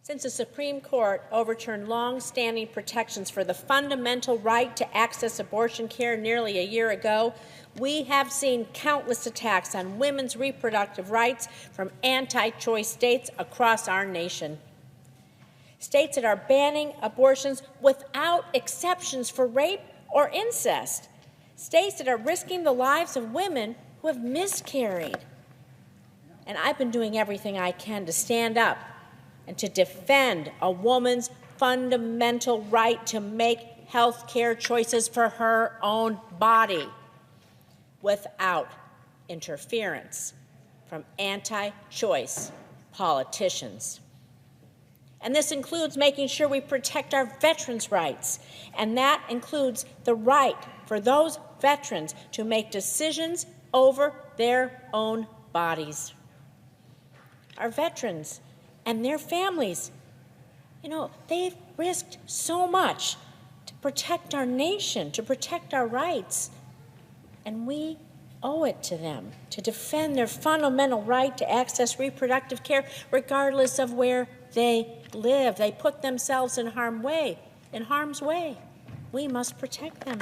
Since the Supreme Court overturned long-standing protections for the fundamental right to access abortion care nearly a year ago, we have seen countless attacks on women's reproductive rights from anti-choice states across our nation. States that are banning abortions without exceptions for rape or incest. States that are risking the lives of women who have miscarried. And I've been doing everything I can to stand up and to defend a woman's fundamental right to make health care choices for her own body without interference from anti-choice politicians. And this includes making sure we protect our veterans' rights, and that includes the right for those veterans to make decisions over their own bodies. Our veterans and their families, they've risked so much to protect our nation, to protect our rights, and we owe it to them to defend their fundamental right to access reproductive care regardless of where they live. They put themselves in harm's way. We must protect them.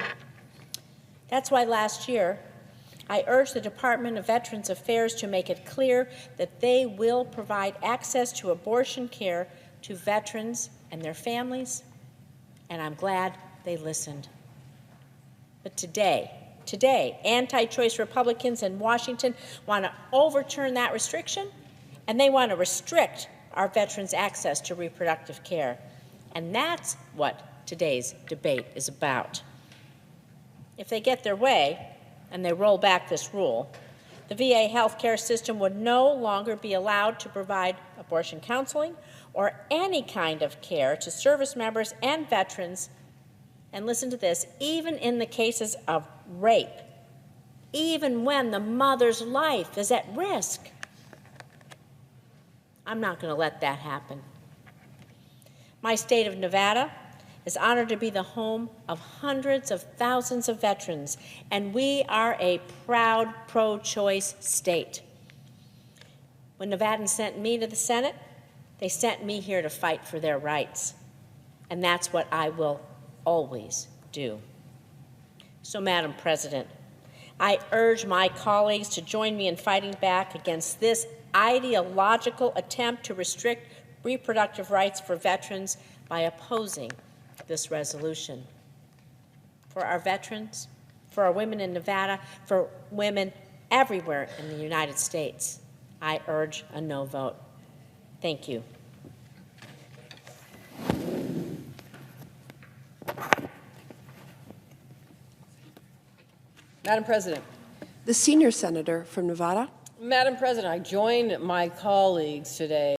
That's why last year I urged the Department of Veterans Affairs to make it clear that they will provide access to abortion care to veterans and their families, and I'm glad they listened. But today, anti-choice Republicans in Washington want to overturn that restriction, and they want to restrict our veterans' access to reproductive care. And that's what today's debate is about. If they get their way, and they roll back this rule, the VA health care system would no longer be allowed to provide abortion counseling or any kind of care to service members and veterans, and listen to this, even in the cases of rape, even when the mother's life is at risk. I'm not going to let that happen. My state of Nevada is honored to be the home of hundreds of thousands of veterans, and we are a proud pro-choice state. When Nevadans sent me to the Senate, they sent me here to fight for their rights, and that's what I will always do. So, Madam President, I urge my colleagues to join me in fighting back against this ideological attempt to restrict reproductive rights for veterans by opposing this resolution. For our veterans, for our women in Nevada, for women everywhere in the United States, I urge a no vote. Thank you. Madam President. The senior senator from Nevada. Madam President, I join my colleagues today